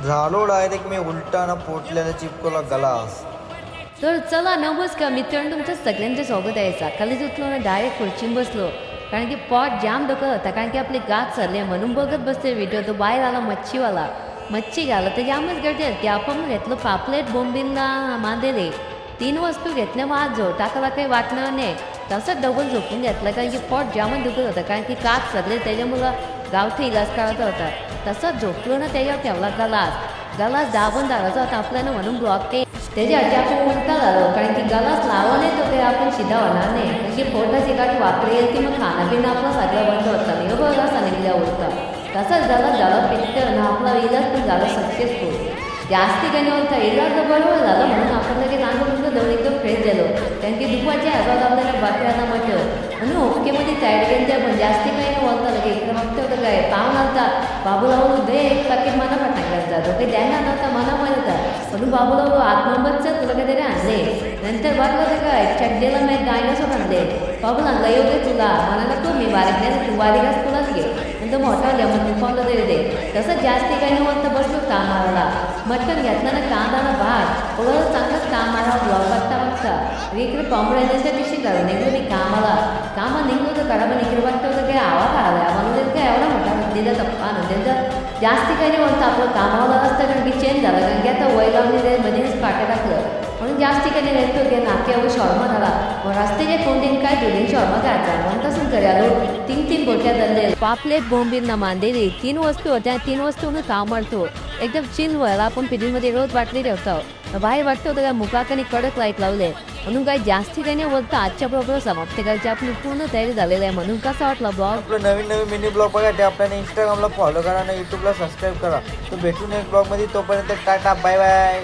झालो डायरेक्ट मी उलटाना पोटल्याला चिपकवला गलास. तर चला नमस्कार मित्रांनो, तुमचं सगळ्यांचं स्वागत आहे. सकाळीच उठलो ना डायरेक्ट खुर्चीन बसलो, कारण की पोट जाम दुखत होता, कारण की आपले गात सरले म्हणून बघत बसते व्हिडिओ. तो बाहेर आला मच्छी घाला तर जामच गर्दी होती. आपण घेतलं पापलेट बोंबीलला मांदेले 3 वस्तू घेतल्या आज जो टाकाला काही वाटणार नाही. तसंच डबल झोपून घेतलं, कारण की पोट जामच दुखत होतं, कारण की कात सरले त्याच्यामुळं गावठी इलाज करायचा होता. तसंच झोपलो ना त्याच्यावर ठेवला गलास दाबून धरायचा होता आपल्याला, म्हणून ब्लॉक ते त्याच्या आधी आपण उलटा झालो, कारण की गलास लावा नाही तो काही आपण शिधा होणार नाही. म्हणजे पोटाची गाठ वाकडी येईल की मग खाणंपिणं आपलं सगळं बंद होतं नाही बघा सांगितल्या उलटा. तसंच झालं पेट्टर ना आपला इलाज पण झाला सक्सेसफुल. जास्ती काही नव्हता, इलाज बरोबर झालं म्हणून आपण लगेच तुमचं जाऊन एकदम फ्रेश झालो, कारण की दुपारच्या ह्याच्यात आपल्याला बाटव्याला म्हटलं म्हणून ओकेमध्ये साईड गेल्या, पण जास्ती काही नाही बोलता लगे इकडे बघतं होतं काय पाहून आणता बाबूराव दे एक पॅकेट मना टाकायला जातो काही द्यायला नव्हता मना म्हणतात, म्हणून बाबूराव 8 नंबरचं तुला काहीतरी आणले. नंतर बघलं तर काय चड्डेला मी डायनासोर आणले. बाबूला आणला येऊ दे तुला म्हणाला तू मी बारीक नाही तू बारीक असं तुलाच घे, नंतर मोठा घ्या मग तू पावलं तरी दे. तसं जास्ती काही नव्हतं बसलो कामाला. मटण घेतलं ना कांदा भात ओळख चांगलंच कामाला ब्लॉग बघता इकडे कॉम्प्रायझरच्या दिवशी घालून निघलो मी कामा निघलो तर करा पण इकडे वाटतं होतं काही आवाज आला म्हणून काय एवढा मोठा दिला टप्पा नंतर जास्ती काही नाही म्हणतं आपलं कामाला असतं, कारण की चेंज झालं, कारण की आता वय लावून मध्येच काटे टाकलं म्हणून जास्ती काही नाही येतो की नाक्यावर शॉर्मा झाला. मग रस्त्याच्या कोणतीने काय दोन्ही शॉर्मा खायचा म्हणून तसंच घरी आलो. 3 बोट्या धरले पापलेट बोंबील ना मांदेली 3 वस्तू होत्या. 3 वस्तून काम मारतो एकदम चिल व्हायला. आपण फ्रीजमध्ये रोज बाटली ठेवतो, बाहेर वाटतं होतं काय मुखाकाने कडक लाईट लावले म्हणून काही जास्ती काही नाही बोलतं. आजच्या बरोबर समाप्त करायची आपली पूर्ण तयारी झालेली आहे. म्हणून कसा वाटला ब्लॉग? आपलं नवीन मिनी ब्लॉग बघा ते आपल्याला इंस्टाग्रामला फॉलो करा आणि यूट्यूबला सबस्क्राईब करा. तर भेटून एक ब्लॉगमध्ये, तोपर्यंत टाटा बाय बाय.